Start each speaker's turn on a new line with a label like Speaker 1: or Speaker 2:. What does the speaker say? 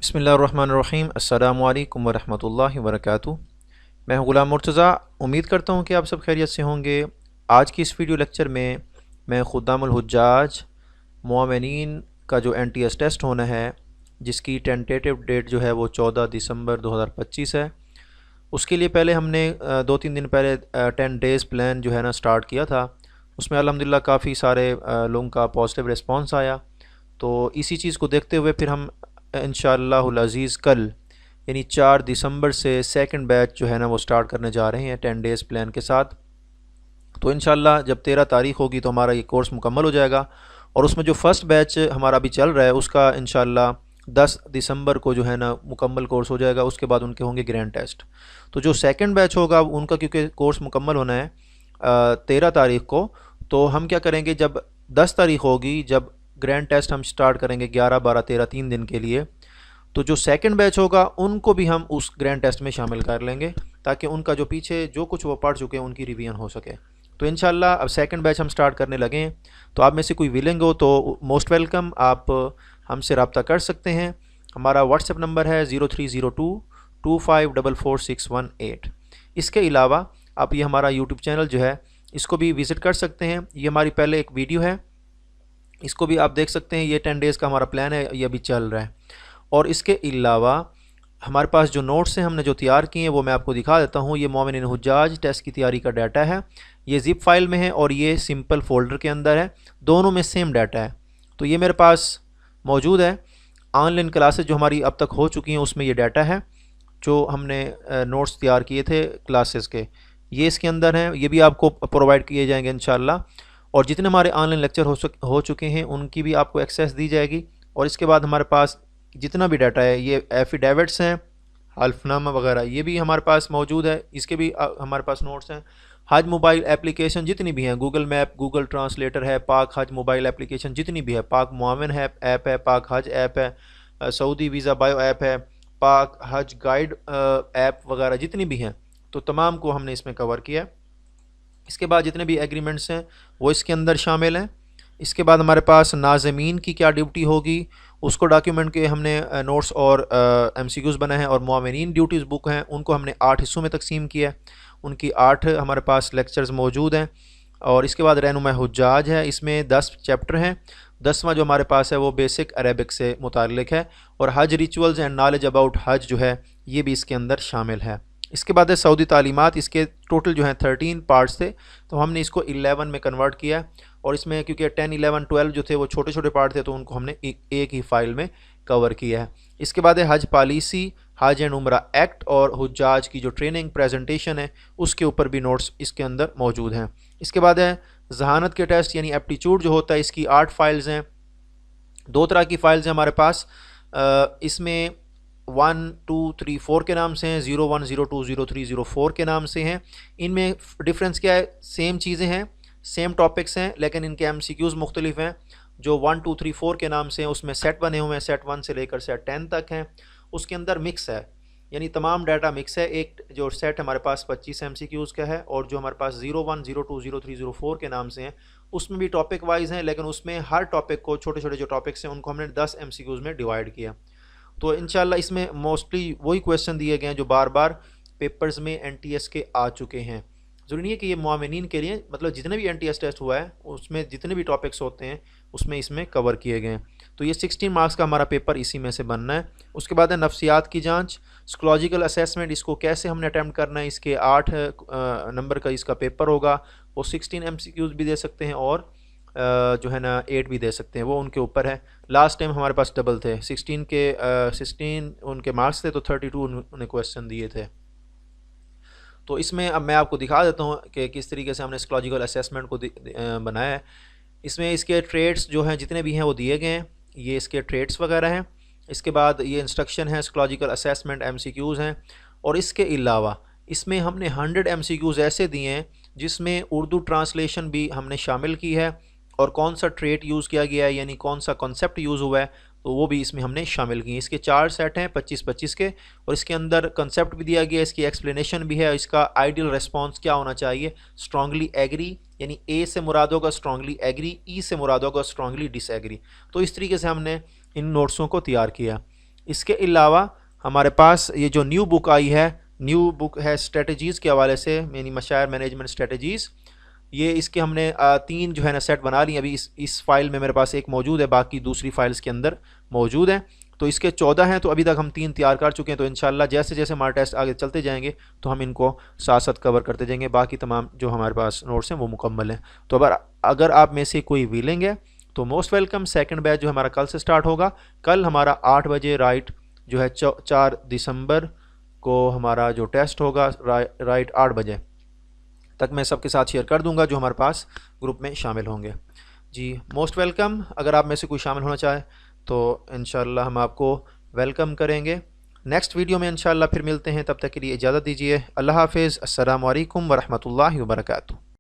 Speaker 1: बिस्मिल्लाहिर्रहमानिर्रहीम अस्सलामु अलैकुम वरहमतुल्लाहि वबरकातुहू। मैं हूं ग़ुलाम मुर्तज़ा। उम्मीद करता हूं कि आप सब खैरियत से होंगे। आज की इस वीडियो लेक्चर में मैं खुद्दामुल हुज्जाज मोमिनीन का जो NTS टेस्ट होना है, जिसकी टेंटेटिव डेट जो है वो 14 दिसंबर 2025 है, उसके लिए पहले हमने 2-3 दिन पहले 10 डेज़ प्लान जो है ना स्टार्ट किया था। उसमें अल्हम्दुलिल्लाह काफ़ी सारे लोगों का पॉजिटिव रिस्पॉन्स आया। तो इसी चीज़ को देखते हुए फिर हम इंशाअल्लाहुल अज़ीज़ कल यानी 4 दिसंबर से सेकंड बैच जो है ना वो स्टार्ट करने जा रहे हैं 10 डेज़ प्लान के साथ। तो इंशाअल्लाह जब 13 तारीख़ होगी तो हमारा ये कोर्स मुकम्मल हो जाएगा और उसमें जो फ़र्स्ट बैच हमारा अभी चल रहा है उसका इंशाअल्लाह 10 दिसंबर को जो है ना मुकम्मल कोर्स हो जाएगा। उसके बाद उनके होंगे ग्रैंड टेस्ट। तो जो सेकंड बैच होगा उनका क्योंकि कोर्स मुकम्मल होना है 13 तारीख़ को, तो हम क्या करेंगे, जब 10 तारीख़ होगी, जब ग्रैंड टेस्ट हम स्टार्ट करेंगे 11, 12, 13 3 दिन के लिए, तो जो सेकंड बैच होगा उनको भी हम उस ग्रैंड टेस्ट में शामिल कर लेंगे ताकि उनका जो पीछे जो कुछ वो पढ़ चुके हैं उनकी रिवीजन हो सके। तो इंशाल्लाह अब सेकंड बैच हम स्टार्ट करने लगे हैं। तो आप में से कोई विलिंग हो तो मोस्ट वेलकम, आप हमसे रब्ता कर सकते हैं। हमारा व्हाट्सएप नंबर है 030225444618। इसके अलावा आप ये हमारा यूट्यूब चैनल जो है इसको भी विज़िट कर सकते हैं। ये हमारी पहले एक वीडियो है, इसको भी आप देख सकते हैं। ये 10 डेज़ का हमारा प्लान है, ये अभी चल रहा है। और इसके अलावा हमारे पास जो नोट्स हैं हमने जो तैयार किए हैं वो मैं आपको दिखा देता हूँ। ये मोमिनीन हुज्जाज टेस्ट की तैयारी का डाटा है, ये ज़िप फाइल में है और ये सिंपल फोल्डर के अंदर है। दोनों में सेम डाटा है। तो ये मेरे पास मौजूद है। ऑनलाइन क्लासेस जो हमारी अब तक हो चुकी हैं उसमें ये डाटा है जो हमने नोट्स तैयार किए थे क्लासेस के, ये इसके अंदर हैं। ये भी आपको प्रोवाइड किए जाएंगे इंशाल्लाह। और जितने हमारे ऑनलाइन लेक्चर हो चुके हैं उनकी भी आपको एक्सेस दी जाएगी। और इसके बाद हमारे पास जितना भी डाटा है, ये एफिडेविट्स हैं, हल्फनामा वगैरह, ये भी हमारे पास मौजूद है। इसके भी हमारे पास नोट्स हैं। हज मोबाइल एप्लीकेशन जितनी भी हैं, गूगल मैप, गूगल ट्रांसलेटर है, पाक हज मोबाइल एप्लीकेशन जितनी भी है, पाक मुआविन है ऐप है, पाक हज ऐप है, सऊदी वीज़ा बायो ऐप है, पाक हज गाइड ऐप वगैरह जितनी भी हैं, तो तमाम को हमने इसमें कवर किया। इसके बाद जितने भी एग्रीमेंट्स हैं वो इसके अंदर शामिल हैं। इसके बाद हमारे पास नाज़मीन की क्या ड्यूटी होगी उसको डॉक्यूमेंट के हमने नोट्स और MCQs बनाए हैं। और मुआविनीन ड्यूटीज़ बुक हैं, उनको हमने 8 हिस्सों में तकसीम किया है। उनकी 8 हमारे पास लेक्चर्स मौजूद हैं। और इसके बाद रहनुमा हुज्जाज है, इसमें 10 चैप्टर हैं। 10वां जो हमारे पास है वो बेसिक अरेबिक से मुताल्लिक है। और हज रिचुअल्स एंड नॉलेज अबाउट हज जो है ये भी इसके अंदर शामिल है। इसके बाद है सऊदी तालीमात, इसके टोटल जो हैं 13 पार्ट्स थे, तो हमने इसको 11 में कन्वर्ट किया। और इसमें क्योंकि 10, 11, 12 जो थे वो छोटे छोटे पार्ट थे, तो उनको हमने एक ही फाइल में कवर किया है। इसके बाद है हज पॉलिसी, हज एंड उम्रा एक्ट और हुज्जाज की जो ट्रेनिंग प्रेजेंटेशन है उसके ऊपर भी नोट्स इसके अंदर मौजूद हैं। इसके बाद है जहानत के टेस्ट यानी एप्टीट्यूड जो होता है, इसकी 8 फाइल्स हैं। 2 तरह की फाइल्स हैं हमारे पास, इसमें 1, 2, 3, 4 के नाम से हैं, 01, 02, 03, 04 के नाम से हैं। इनमें डिफरेंस क्या है, सेम चीज़ें हैं, सेम टॉपिक्स हैं, लेकिन इनके MCQs मुख्तलिफ हैं। जो 1, 2, 3, 4 के नाम से हैं उसमें सेट बने हुए हैं, सेट 1 से लेकर सेट 10 तक हैं। उसके अंदर मिक्स है, यानी तमाम डाटा मिक्स है। एक जो सेट हमारे पास 25 MCQs का है और जो हमारे पास 01, 02, 03, 04 के नाम से हैं उसमें भी टॉपिक वाइज हैं, लेकिन उसमें हर टॉपिक को छोटे छोटे जो टॉपिक्स हैं उनको हमने 10 MCQs में डिवाइड किया। तो इंशाल्लाह इसमें मोस्टली वही क्वेश्चन दिए गए हैं जो बार बार पेपर्स में NTS के आ चुके हैं। ज़रूरी नहीं है कि ये मुआविनीन के लिए, मतलब जितने भी NTS टेस्ट हुआ है उसमें जितने भी टॉपिक्स होते हैं उसमें इसमें कवर किए गए हैं। तो ये 16 मार्क्स का हमारा पेपर इसी में से बनना है। उसके बाद है नफ्सियात की जांच, साइकोलॉजिकल असेसमेंट, इसको कैसे हमने अटैम्प्ट करना है, इसके 8 नंबर का इसका पेपर होगा। वो 16 MCQs भी दे सकते हैं और जो है ना 8 भी दे सकते हैं, वो उनके ऊपर है। लास्ट टाइम हमारे पास डबल थे, 16 उनके मार्क्स थे तो 32 उन्हें क्वेश्चन दिए थे। तो इसमें अब मैं आपको दिखा देता हूँ कि किस तरीके से हमने साइकोलॉजिकल असेसमेंट को बनाया है। इसमें इसके ट्रेड्स जो हैं जितने भी हैं वो दिए गए हैं, ये इसके ट्रेड्स वगैरह हैं। इसके बाद ये इंस्ट्रक्शन है, साइकोलॉजिकल असेसमेंट MCQs हैं। और इसके अलावा इसमें हमने 100 MCQs ऐसे दिए हैं जिसमें उर्दू ट्रांसलेशन भी हमने शामिल की है और कौन सा ट्रेट यूज़ किया गया है, यानी कौन सा कॉन्सेप्ट यूज़ हुआ है, तो वो भी इसमें हमने शामिल किए। इसके 4 सेट हैं 25-25 के, और इसके अंदर कंसेप्ट भी दिया गया है, इसकी एक्सप्लेनेशन भी है, इसका आइडियल रिस्पांस क्या होना चाहिए। स्ट्रांगली एग्री यानी ए से मुराद होगा स्ट्रांगली एग्री, ई से मुराद होगा स्ट्रांगली डिसएग्री। तो इस तरीके से हमने इन नोट्सों को तैयार किया। इसके अलावा हमारे पास ये जो न्यू बुक आई है, न्यू बुक है स्ट्रेटजीज़ के हवाले से, यानी मशायर मैनेजमेंट स्ट्रेटजीज़। ये इसके हमने 3 जो है ना सेट बना ली। अभी इस फाइल में मेरे पास एक मौजूद है, बाकी दूसरी फाइल्स के अंदर मौजूद है। तो इसके 14 हैं, तो अभी तक हम 3 तैयार कर चुके हैं। तो इंशाल्लाह जैसे जैसे हमारे टेस्ट आगे चलते जाएंगे तो हम इनको साथ साथ कवर करते जाएंगे। बाकी तमाम जो हमारे पास नोट्स हैं वो मुकम्मल हैं। तो अगर आप में से कोई विलिंग है तो मोस्ट वेलकम। सेकंड बैच जो हमारा कल से स्टार्ट होगा। कल हमारा 8 बजे राइट जो है 4 दिसंबर को हमारा जो टेस्ट होगा राइट 8 बजे तक मैं सबके साथ शेयर कर दूंगा जो हमारे पास ग्रुप में शामिल होंगे। जी मोस्ट वेलकम। अगर आप में से कोई शामिल होना चाहे तो इंशाल्लाह हम आपको वेलकम करेंगे। नेक्स्ट वीडियो में इंशाल्लाह फिर मिलते हैं, तब तक के लिए इजाज़त दीजिए। अल्लाह हाफिज़। अस्सलामु अलैकुम वरहमतुल्लाहि वबरकातुहू।